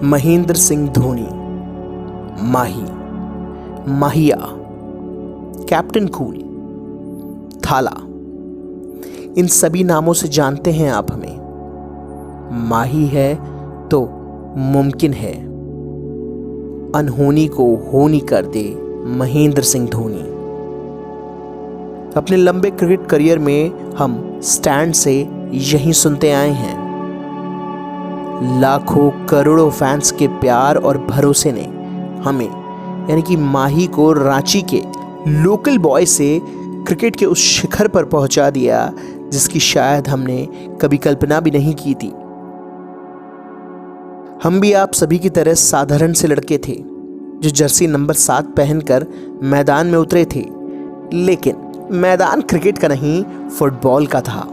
महेंद्र सिंह धोनी, माही, माहिया, captain cool, थाला, इन सभी नामों से जानते हैं आप हमें। माही है तो मुमकिन है अनहोनी को होनी कर दे महेंद्र सिंह धोनी। अपने लंबे क्रिकेट करियर में हम स्टैंड से यही सुनते आए हैं। लाखों करोड़ों फैंस के प्यार और भरोसे ने हमें यानी कि माही को रांची के लोकल बॉय से क्रिकेट के उस शिखर पर पहुंचा दिया जिसकी शायद हमने कभी कल्पना भी नहीं की थी। हम भी आप सभी की तरह साधारण से लड़के थे जो जर्सी नंबर 7 पहनकर मैदान में उतरे थे, लेकिन मैदान क्रिकेट का नहीं फुटबॉल का था।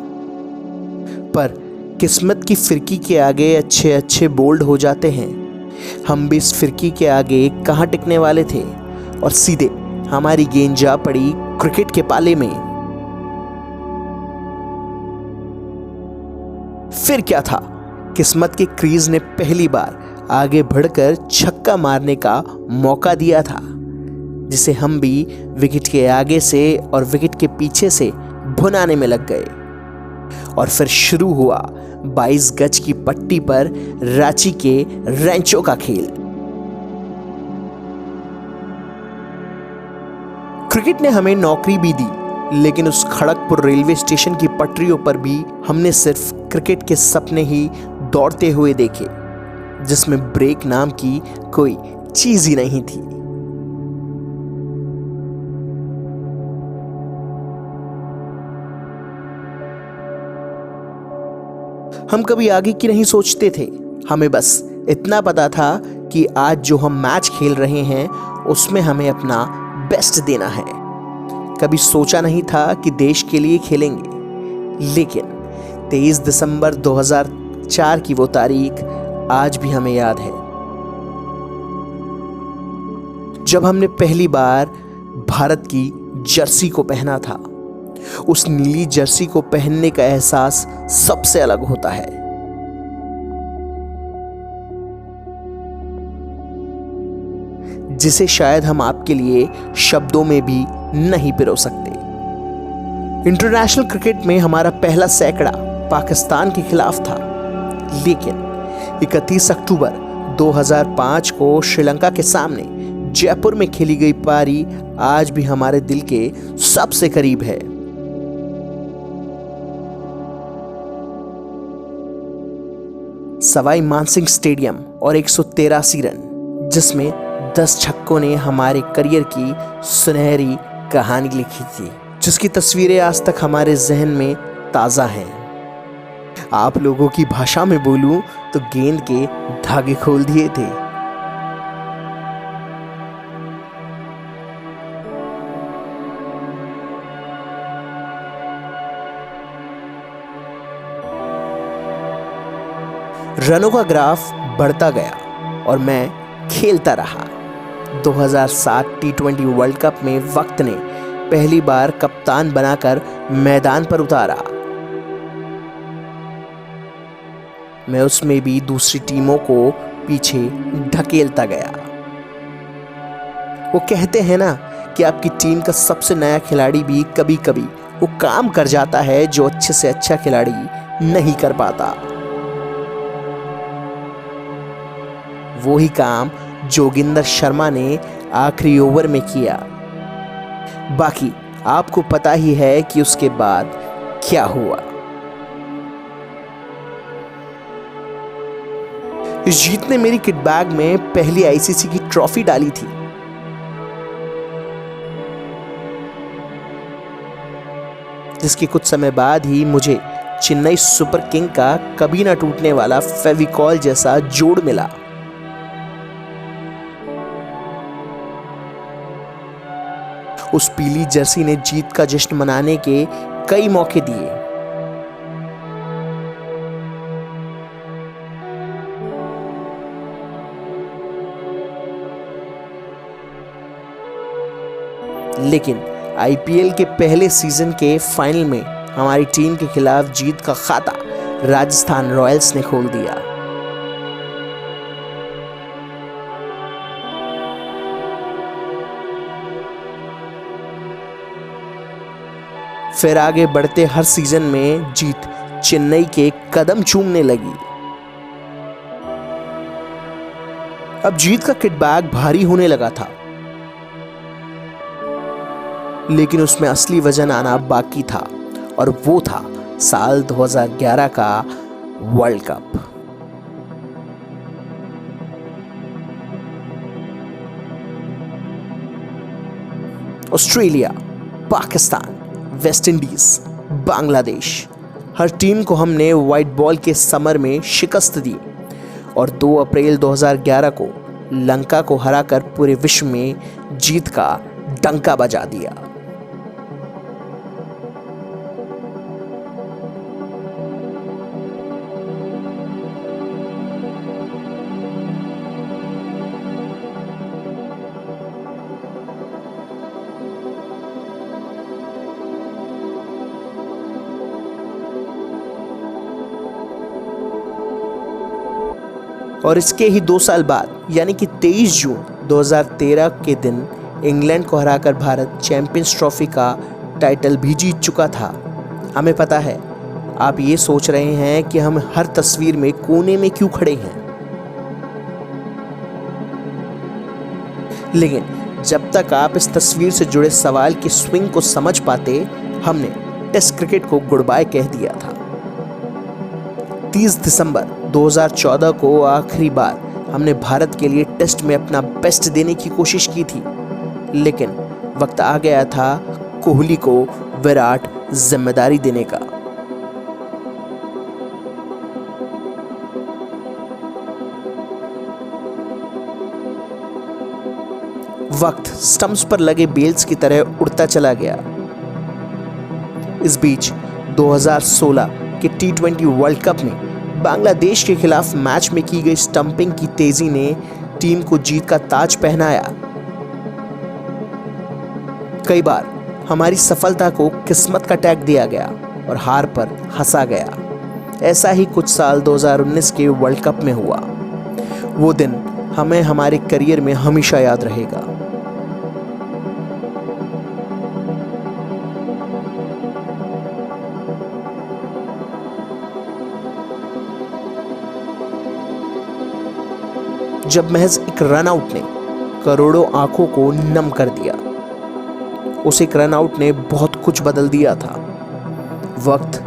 पर किस्मत की फिरकी के आगे अच्छे अच्छे बोल्ड हो जाते हैं। हम भी इस फिरकी के आगे कहाँ टिकने वाले थे और सीधे हमारी गेंद जा पड़ी क्रिकेट के पाले में। फिर क्या था, किस्मत के क्रीज ने पहली बार आगे बढ़कर छक्का मारने का मौका दिया था, जिसे हम भी विकेट के आगे से और विकेट के पीछे से भुनाने में लग गए। और फिर शुरू हुआ 22 गज की पट्टी पर रांची के रैंचो का खेल। क्रिकेट ने हमें नौकरी भी दी, लेकिन उस खड़गपुर रेलवे स्टेशन की पटरियों पर भी हमने सिर्फ क्रिकेट के सपने ही दौड़ते हुए देखे, जिसमें ब्रेक नाम की कोई चीज ही नहीं थी। हम कभी आगे की नहीं सोचते थे। हमें बस इतना पता था कि आज जो हम मैच खेल रहे हैं उसमें हमें अपना बेस्ट देना है। कभी सोचा नहीं था कि देश के लिए खेलेंगे, लेकिन 23 दिसंबर 2004 की वो तारीख आज भी हमें याद है, जब हमने पहली बार भारत की जर्सी को पहना था। उस नीली जर्सी को पहनने का एहसास सबसे अलग होता है। जिसे शायद हम आपके लिए शब्दों में भी नहीं पिरो सकते। इंटरनेशनल क्रिकेट में हमारा पहला सैकड़ा पाकिस्तान के खिलाफ था, लेकिन 31 अक्टूबर 2005 को श्रीलंका के सामने जयपुर में खेली गई पारी आज भी हमारे दिल के सबसे करीब है। सवाई मानसिंह स्टेडियम और 183 रन, जिसमें 10 छक्कों ने हमारे करियर की सुनहरी कहानी लिखी थी, जिसकी तस्वीरें आज तक हमारे जहन में ताज़ा हैं। आप लोगों की भाषा में बोलूं तो गेंद के धागे खोल दिए थे। रनों का ग्राफ बढ़ता गया और मैं खेलता रहा। 2007 T20 वर्ल्ड कप में वक्त ने पहली बार कप्तान बनाकर मैदान पर उतारा। मैं उसमें भी दूसरी टीमों को पीछे ढकेलता गया। वो कहते हैं ना कि आपकी टीम का सबसे नया खिलाड़ी भी कभी कभी वो काम कर जाता है जो अच्छे से अच्छा खिलाड़ी नहीं कर पाता। वही काम जोगिंदर शर्मा ने आखिरी ओवर में किया। बाकी आपको पता ही है कि उसके बाद क्या हुआ। इस जीत ने मेरी किट बैग में पहली आईसीसी की ट्रॉफी डाली थी। जिसके कुछ समय बाद ही मुझे चेन्नई सुपर किंग का कभी ना टूटने वाला फेविकॉल जैसा जोड़ मिला। उस पीली जर्सी ने जीत का जश्न मनाने के कई मौके दिए। लेकिन आईपीएल के पहले सीजन के फाइनल में हमारी टीम के खिलाफ जीत का खाता राजस्थान रॉयल्स ने खोल दिया। फिर आगे बढ़ते हर सीजन में जीत चेन्नई के कदम चूमने लगी। अब जीत का किट बैग भारी होने लगा था, लेकिन उसमें असली वजन आना बाकी था, और वो था साल 2011 का world cup. Australia, Pakistan, West Indies, Bangladesh, हर टीम को हमने व्हाइट बॉल के समर में शिकस्त दी और 2 अप्रैल 2011 को लंका को हराकर पूरे विश्व में जीत का डंका बजा दिया। और इसके ही 2 साल बाद यानी कि 23 जून 2013 के दिन इंग्लैंड को हराकर भारत चैंपियंस ट्रॉफी का टाइटल भी जीत चुका था। हमें पता है आप ये सोच रहे हैं कि हम हर तस्वीर में कोने में क्यों खड़े हैं, लेकिन जब तक आप इस तस्वीर से जुड़े सवाल की स्विंग को समझ पाते, हमने टेस्ट क्रिकेट को गुड बाय कह दिया था। 30 दिसंबर 2014 को आखिरी बार हमने भारत के लिए टेस्ट में अपना बेस्ट देने की कोशिश की थी, लेकिन वक्त आ गया था कोहली को विराट जिम्मेदारी देने का। वक्त स्टंप्स पर लगे बेल्स की तरह उड़ता चला गया। इस बीच 2016 के T20 वर्ल्ड कप में बांग्लादेश के खिलाफ मैच में की गई स्टंपिंग की तेजी ने टीम को जीत का ताज पहनाया। कई बार हमारी सफलता को किस्मत का टैग दिया गया और हार पर हंसा गया। ऐसा ही कुछ साल 2019 के वर्ल्ड कप में हुआ। वो दिन हमें हमारे करियर में हमेशा याद रहेगा। जब महज एक रन आउट ने करोड़ों आंखों को नम कर दिया। उस एक रन आउट ने बहुत कुछ बदल दिया था। वक्त,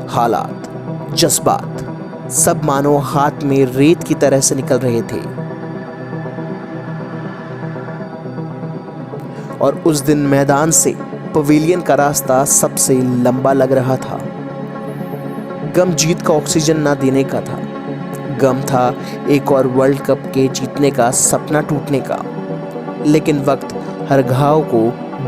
हालात, जज्बात सब मानो हाथ में रेत की तरह से निकल रहे थे। और उस दिन मैदान से पवेलियन का रास्ता सबसे लंबा लग रहा था। गम जीत का ऑक्सीजन ना देने का था, गम था एक और वर्ल्ड कप के जीतने का सपना टूटने का। लेकिन वक्त हर घाव को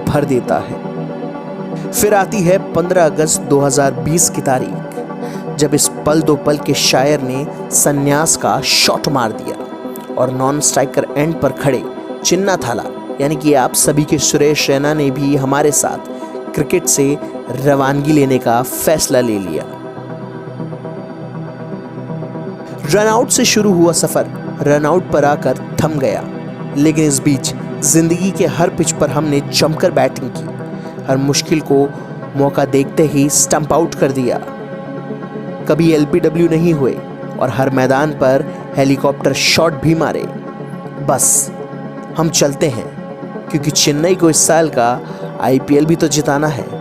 भर देता है। फिर आती है 15 अगस्त 2020 की तारीख, जब इस पल दो पल के शायर ने संन्यास का शॉट मार दिया और नॉन स्ट्राइकर एंड पर खड़े चिन्ना थाला यानी कि आप सभी के सुरेश रैना ने भी हमारे साथ क्रिकेट से रवानगी लेने का फैसला ले लिया। रनआउट से शुरू हुआ सफर रनआउट पर आकर थम गया, लेकिन इस बीच जिंदगी के हर पिच पर हमने जमकर बैटिंग की। हर मुश्किल को मौका देखते ही स्टंप आउट कर दिया। कभी LBW नहीं हुए और हर मैदान पर हेलीकॉप्टर शॉट भी मारे। बस हम चलते हैं, क्योंकि चेन्नई को इस साल का IPL भी तो जिताना है।